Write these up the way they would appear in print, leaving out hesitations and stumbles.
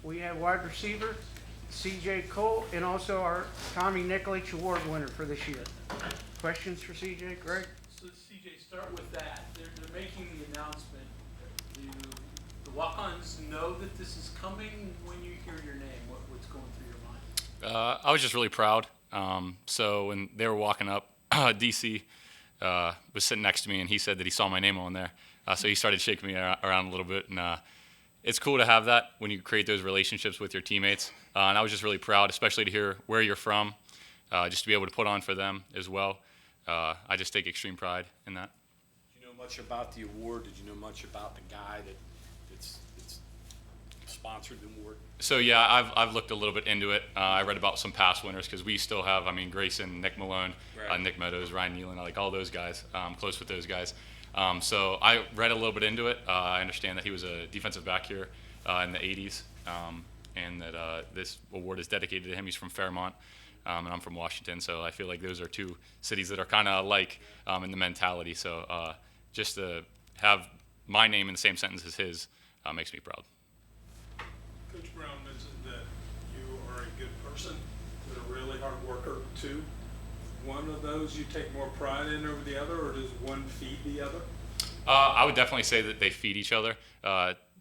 we have wide receiver C.J. Cole and also our Tommy Nickolich Award winner for this year. Questions for C.J., Greg? So CJ, start with that. They're making the announcement. Do the walk-ons know that this is coming when you hear your name? What's going through your mind? I was just really proud. So when they were walking up, DC was sitting next to me, and he said that he saw my name on there. So he started shaking me around a little bit, and it's cool to have that when you create those relationships with your teammates. And I was just really proud, especially to hear where you're from, just to be able to put on for them as well. I just take extreme pride in that. Did you know much about the award? Did you know much about the guy that's sponsored the award? So yeah, I've looked a little bit into it. I read about some past winners because we still have, Grayson, Nick Malone, Right. Nick Meadows, Ryan Nealon, like all those guys. I'm close with those guys. So I read a little bit into it. I understand that he was a defensive back here in the 80s, and that this award is dedicated to him. He's from Fairmont, and I'm from Washington. So I feel like those are two cities that are kind of alike in the mentality. So just to have my name in the same sentence as his makes me proud. Coach Brown mentioned that you are a good person, but a really hard worker too. One of those you take more pride in over the other, or does one feed the other? I would definitely say that they feed each other.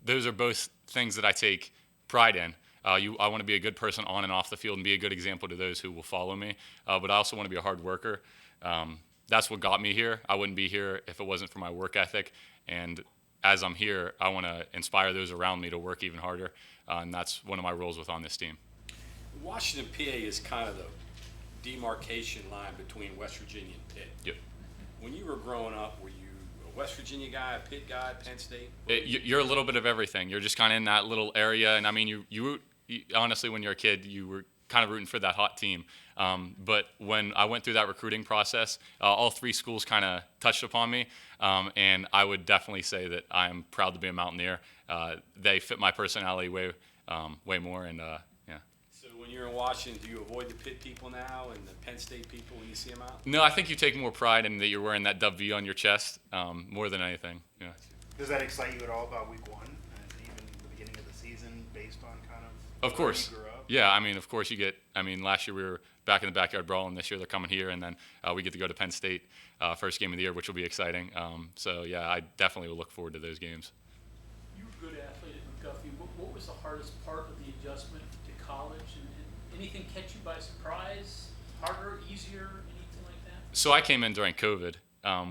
Those are both things that I take pride in. I want to be a good person on and off the field and be a good example to those who will follow me. But I also want to be a hard worker. That's what got me here. I wouldn't be here if it wasn't for my work ethic. And as I'm here, I want to inspire those around me to work even harder. And that's one of my roles on this team. Washington, PA is kind of the demarcation line between West Virginia and Pitt. Yep. When you were growing up, were you a West Virginia guy, a Pitt guy, Penn State? You're a little bit of everything. You're just kind of in that little area. And you honestly, when you're a kid, you were kind of rooting for that hot team. But when I went through that recruiting process, all three schools kind of touched upon me. And I would definitely say that I'm proud to be a Mountaineer. They fit my personality way more. And yeah. So when you're in Washington, do you avoid the Pitt people now and the Penn State people when you see them out? No, I think you take more pride in that you're wearing that W on your chest more than anything. Yeah. Does that excite you at all about week one and even the beginning of the season based on kind Of where course. you grew up? Yeah, of course you get, last year we were back in the backyard brawl, and this year they're coming here, and then we get to go to Penn State first game of the year, which will be exciting. So, yeah, I definitely will look forward to those games. You were a good athlete at McGuffey. What was the hardest part of the adjustment to college? And anything catch you by surprise? Harder, easier, anything like that? So I came in during COVID,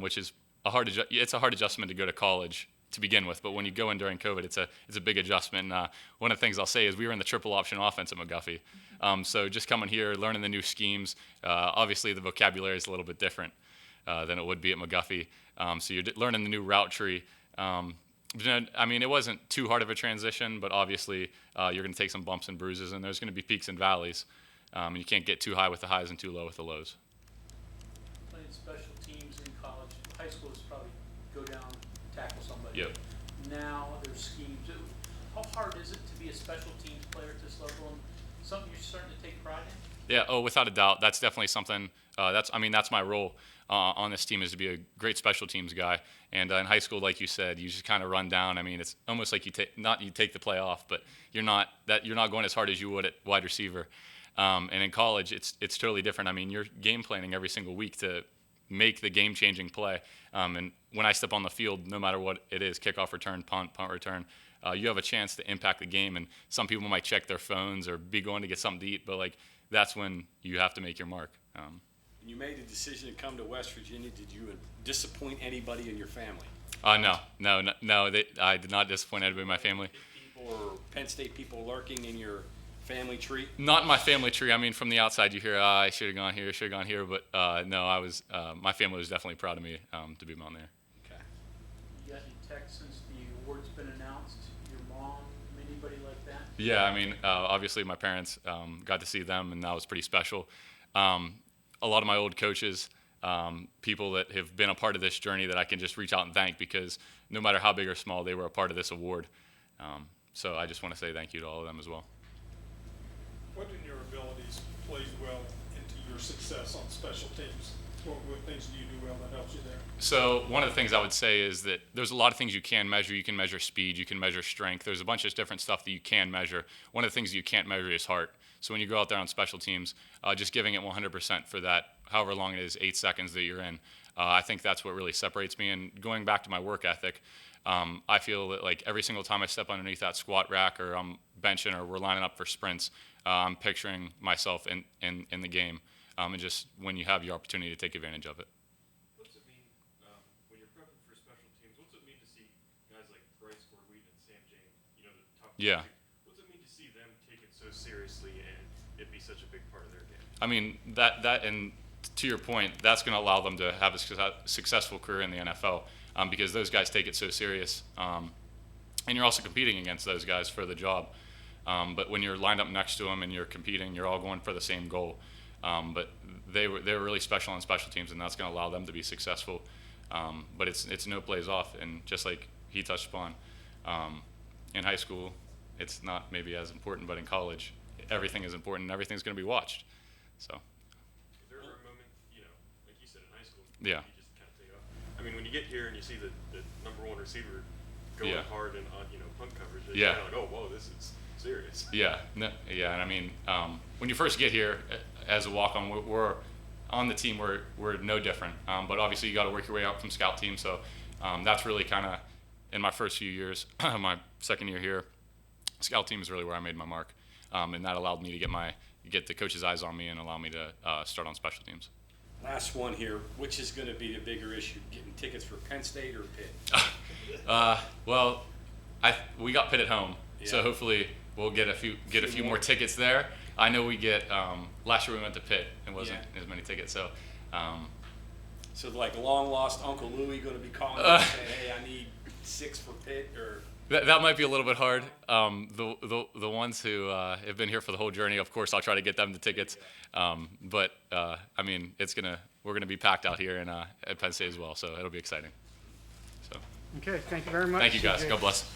which is it's a hard adjustment to go to college to begin with, but when you go in during COVID, it's a big adjustment. One of the things I'll say is we were in the triple option offense at McGuffey. So just coming here, learning the new schemes, obviously the vocabulary is a little bit different than it would be at McGuffey. So you're learning the new route tree. It wasn't too hard of a transition, but obviously you're going to take some bumps and bruises, and there's going to be peaks and valleys. And you can't get too high with the highs and too low with the lows. Playing special teams in college, high school is probably go down, tackle somebody. Yep. Now there's schemes. How hard is it to be a special teams player at this level, and something you're starting to take pride in? Yeah. Oh, without a doubt, that's definitely something. That's my role on this team is to be a great special teams guy. And in high school, like you said, you just kind of run down. It's almost like you take the play off, but you're not going as hard as you would at wide receiver. And in college, it's totally different. You're game planning every single week to make the game-changing play. And when I step on the field, no matter what it is, kickoff return, punt return, you have a chance to impact the game. And some people might check their phones or be going to get something to eat, but that's when you have to make your mark. When you made the decision to come to West Virginia, did you disappoint anybody in your family? No. I did not disappoint anybody in my family. People or Penn State people lurking in your family tree? Not in my family tree. From the outside, you hear, I should have gone here, but no, I was. My family was definitely proud of me to be a Mountaineer. Okay. You got any texts since the award's been announced? Your mom, anybody like that? Yeah, obviously my parents got to see them, and that was pretty special. A lot of my old coaches, people that have been a part of this journey that I can just reach out and thank, because no matter how big or small, they were a part of this award. So I just want to say thank you to all of them as well. What in your abilities plays well into your success on special teams? What things do you do well that helps you there? So one of the things I would say is that there's a lot of things you can measure. You can measure speed, you can measure strength. There's a bunch of different stuff that you can measure. One of the things you can't measure is heart. So when you go out there on special teams, just giving it 100% for that, however long it is, 8 seconds that you're in, I think that's what really separates me. And going back to my work ethic, I feel that like every single time I step underneath that squat rack or I'm benching or we're lining up for sprints, I'm picturing myself in the game. And just when you have your opportunity to take advantage of it. What's it mean when you're prepping for special teams? What's it mean to see guys like Bryce Ford-Wheaton and Sam Jane, the top Yeah. two? What's it mean to see them take it so seriously and it be such a big part of their game? I mean, that and to your point, that's going to allow them to have a successful career in the NFL because those guys take it so serious. And you're also competing against those guys for the job. But when you're lined up next to them and you're competing, you're all going for the same goal. But they were really special on special teams, and that's going to allow them to be successful. But it's no plays off, and just like he touched upon, in high school, it's not maybe as important, but in college, everything is important, and everything's going to be watched. So. Is there ever a moment, like you said in high school, Yeah. you just kind of take off? I mean, when you get here and you see the number one receiver going Yeah. hard and on punt coverage, Yeah. you're kind of like, oh, whoa, this is serious. Yeah, no, yeah, and I mean, when you first get here as a walk-on, we're on the team. We're no different, but obviously you got to work your way up from scout team. So that's really kind of in my first few years, my second year here, scout team is really where I made my mark, and that allowed me to get the coach's eyes on me and allow me to start on special teams. Last one here, which is gonna be the bigger issue, getting tickets for Penn State or Pitt? Well, we got Pitt at home, so Yeah. hopefully we'll get a few more tickets there. I know we get last year we went to Pitt and wasn't as many tickets, so So like long lost Uncle Louie gonna be calling and saying, hey, I need 6 for Pitt, or? that might be a little bit hard. The ones who have been here for the whole journey, of course, I'll try to get them the tickets. But I mean, we're gonna be packed out here at Penn State as well, so it'll be exciting. So Okay, thank you very much. thank you guys. CJ. God bless.